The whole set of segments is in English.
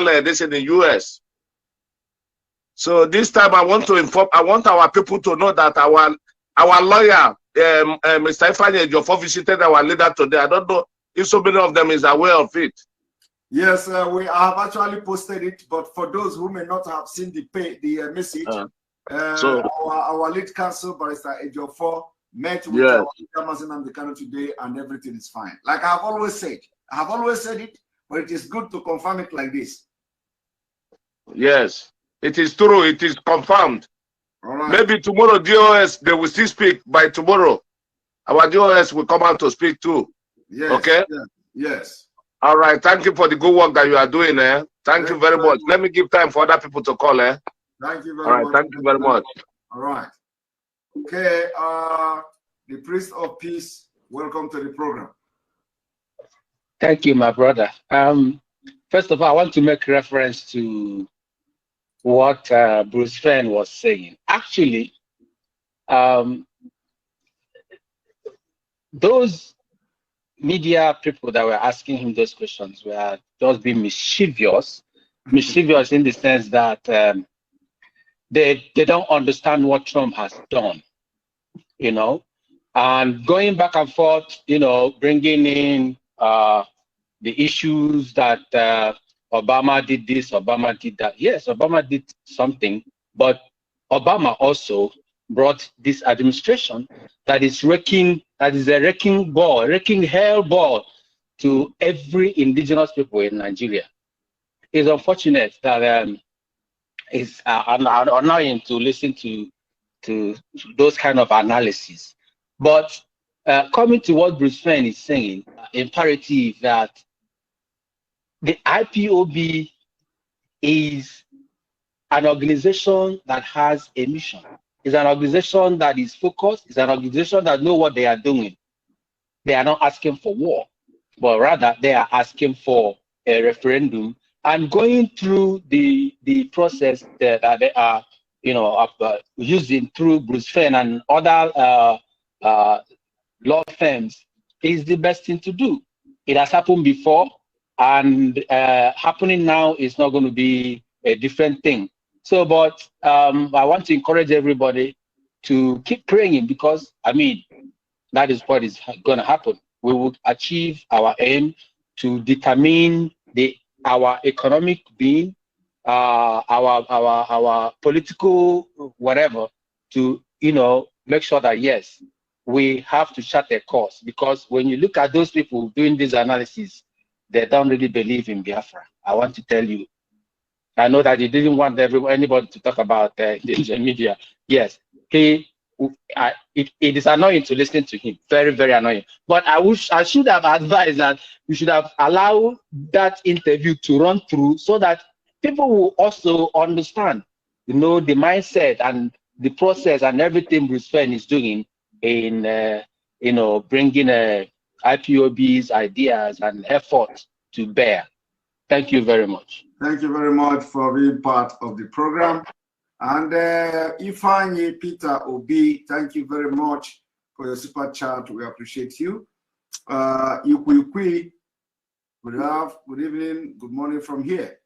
this in the US. So this time I want to inform, I want our people to know that our lawyer, Mr. Ifeanyi Ejiofor, visited our leader today. I don't know if so many of them is aware of it. Yes, we have actually posted it, but for those who may not have seen the message, so our lead counsel, Barrister Ejiofor, met with our nnamdi Kanu today, and everything is fine. Like I have always said it, but it is good to confirm it like this. Yes, it is true. It is confirmed. All right. Maybe tomorrow, DOS, they will still speak by tomorrow. Our DOS will come out to speak too. Yes. Okay? Yes. All right. Thank you for the good work that you are doing. Thank you very much. Let me give time for other people to call. Thank you very much. Thank you very much. All right. Okay. The priest of peace, welcome to the program. Thank you, my brother. First of all, I want to make reference to what Bruce Fenn was saying. Actually, those media people that were asking him those questions were just being mischievous in the sense that they don't understand what Trump has done, you know, and going back and forth, you know, bringing in the issues that Obama did this, Obama did that. Yes, Obama did something, but Obama also brought this administration that is a wrecking hell ball to every indigenous people in Nigeria. It's unfortunate that it's annoying to listen to those kind of analysis. But coming to what Bruce Fenn is saying, imperative that the IPOB is an organization that has a mission. It's an organization that is focused. It's an organization that knows what they are doing. They are not asking for war, but rather they are asking for a referendum and going through the process that they are, you know, using through Bruce Fenn and other law firms is the best thing to do. It has happened before, and happening now is not going to be a different thing. So, but I want to encourage everybody to keep praying, because, I mean, that is what is going to happen. We will achieve our aim to determine our economic being, our political whatever, to, you know, make sure that, yes, we have to chart a course. Because when you look at those people doing this analysis, they don't really believe in Biafra. I want to tell you. I know that he didn't want anybody to talk about the media. Yes, it is annoying to listen to him. Very, very annoying. But I should have advised that you should have allowed that interview to run through so that people will also understand, you know, the mindset and the process and everything Bruce Fenn is doing in, you know, bringing IPOB's ideas and efforts to bear. Thank you very much. Thank you very much for being part of the program. And Ifeanyi Peter Obi, thank you very much for your super chat. We appreciate you. Ikwi, good evening, good morning from here.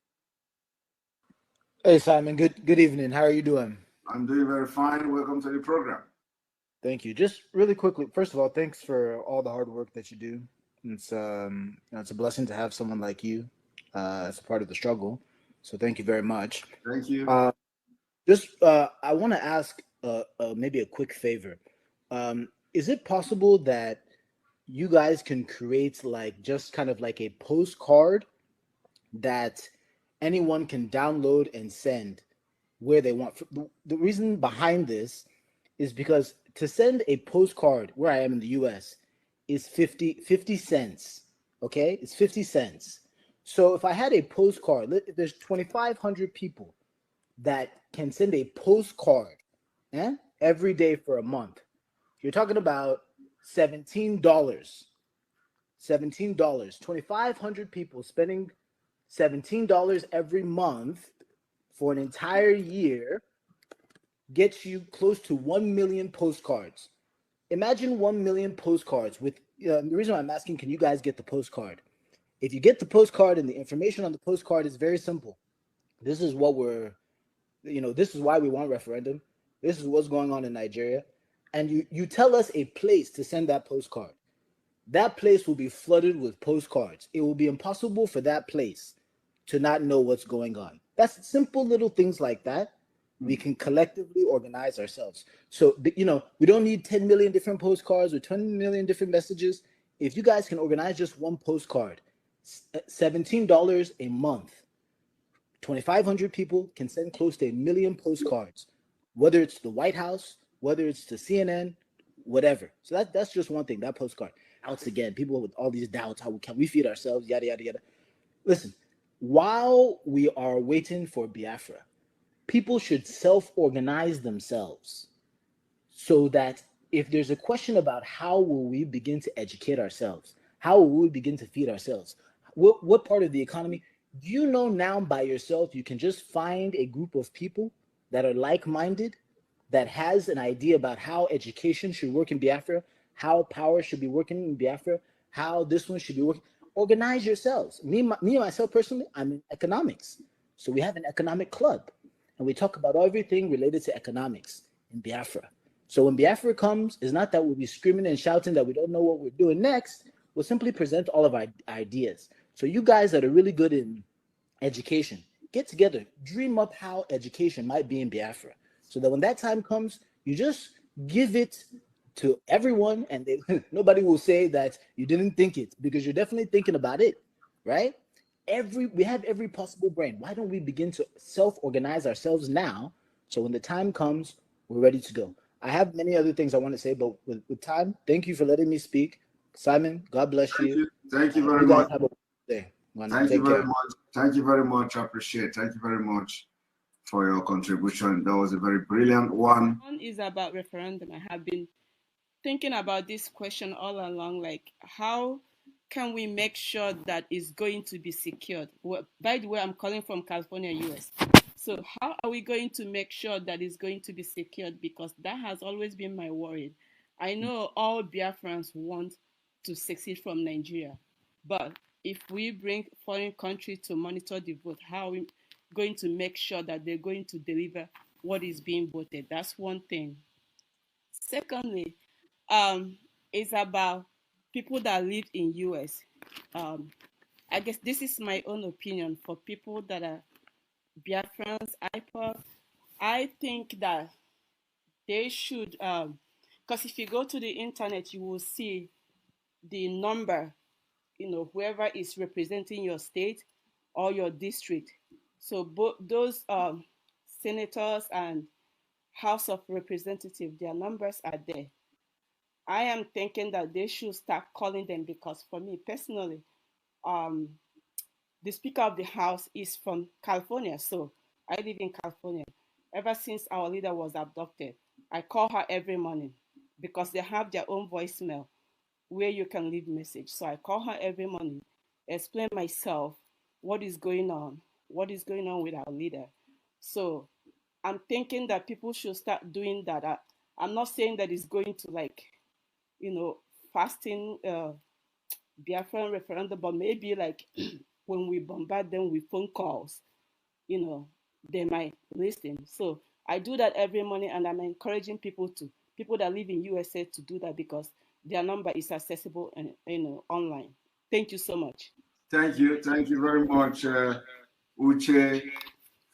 Hey Simon, good evening. How are you doing? I'm doing very fine. Welcome to the program. Thank you. Just really quickly, first of all, thanks for all the hard work that you do. It's it's a blessing to have someone like you as a part of the struggle. So thank you very much. Thank you. I want to ask maybe a quick favor. Is it possible that you guys can create like just kind of like a postcard that anyone can download and send where they want? The reason behind this is because to send a postcard where I am in the US is 50 cents. Okay, it's 50 cents. So if I had a postcard, there's 2,500 people that can send a postcard every day for a month. You're talking about $17. $17. 2,500 people spending $17 every month for an entire year gets you close to 1 million postcards. Imagine 1 million postcards with the reason why I'm asking, can you guys get the postcard, If you get the postcard and the information on the postcard is very simple. This is what we're, this is why we want referendum. This is what's going on in Nigeria. And you tell us a place to send that postcard. That place will be flooded with postcards. It will be impossible for that place to not know what's going on. That's simple little things like that. We can collectively organize ourselves. So, we don't need 10 million different postcards or 20 million different messages. If you guys can organize just one postcard, $17 a month, 2,500 people can send close to 1 million postcards, whether it's the White House, whether it's to CNN, whatever. So that's just one thing, that postcard. Once again, people with all these doubts, how can we feed ourselves, yada, yada, yada. Listen, while we are waiting for Biafra, people should self-organize themselves so that if there's a question about how will we begin to educate ourselves, how will we begin to feed ourselves, what part of the economy, do you know now by yourself you can just find a group of people that are like-minded, that has an idea about how education should work in Biafra, how power should be working in Biafra, how this one should be working. Organize yourselves. Me myself personally, I'm in economics. So we have an economic club. And we talk about everything related to economics in Biafra. So when Biafra comes, it's not that we'll be screaming and shouting that we don't know what we're doing next. We'll simply present all of our ideas. So you guys that are really good in education, get together, dream up how education might be in Biafra. So that when that time comes, you just give it to everyone and nobody will say that you didn't think it, because you're definitely thinking about it, right? We have every possible brain. Why don't we begin to self-organize ourselves now, so when the time comes, we're ready to go? I have many other things I want to say, but with time, thank you for letting me speak. Simon, God bless you. Thank you very much. Have a day. Thank you very much. Thank you very much. I appreciate it. Thank you very much for your contribution. That was a very brilliant one. One is about referendum. I have been thinking about this question all along, like how can we make sure that it's going to be secured? Well, by the way, I'm calling from California, US. So how are we going to make sure that it's going to be secured? Because that has always been my worry. I know all Biafrans want to succeed from Nigeria, but if we bring foreign countries to monitor the vote, how are we going to make sure that they're going to deliver what is being voted? That's one thing. Secondly, it's about people that live in US. I guess this is my own opinion. For people that are Biafrans, IPOB, I think that they should, because if you go to the internet, you will see the number, whoever is representing your state or your district. So both those senators and House of Representatives, their numbers are there. I am thinking that they should start calling them, because for me personally, the Speaker of the House is from California, so I live in California. Ever since our leader was abducted, I call her every morning because they have their own voicemail where you can leave message. So I call her every morning, explain myself, what is going on with our leader. So I'm thinking that people should start doing that. I'm not saying that it's going to fasting Biafran referendum, but maybe when we bombard them with phone calls, they might listen. So I do that every morning, and I'm encouraging people that live in USA to do that, because their number is accessible and online. Thank you so much. Thank you very much, Uche,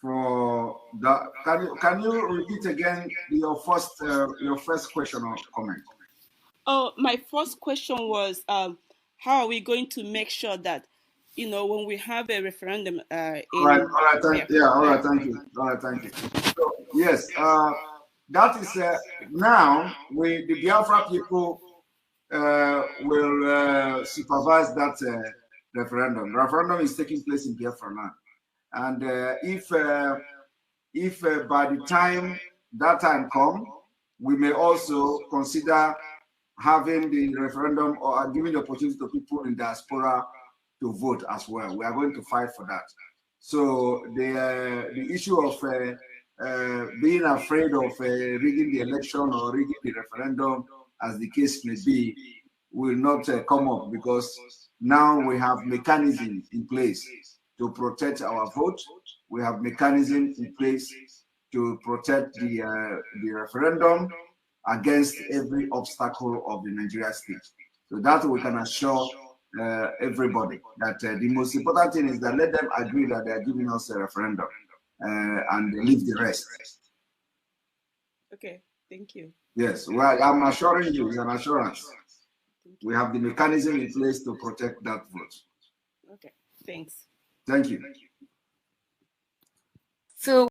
for that. Can you repeat again your first question or comment? Oh, my first question was, how are we going to make sure that, when we have a referendum? All right, thank you. So, yes, that is now the Biafra people will supervise that referendum. Referendum is taking place in Biafra now, and if by the time that time comes, we may also consider having the referendum or giving the opportunity to people in diaspora to vote as well. We are going to fight for that. So the issue of being afraid of rigging the election or rigging the referendum, as the case may be, will not come up, because now we have mechanism in place to protect our vote. We have mechanism in place to protect the referendum against every obstacle of the Nigeria state. So that we can assure everybody that the most important thing is that let them agree that they are giving us a referendum and leave the rest. Okay, thank you. Yes, well, I'm assuring you, it's an assurance. We have the mechanism in place to protect that vote. Okay, thanks. Thank you. So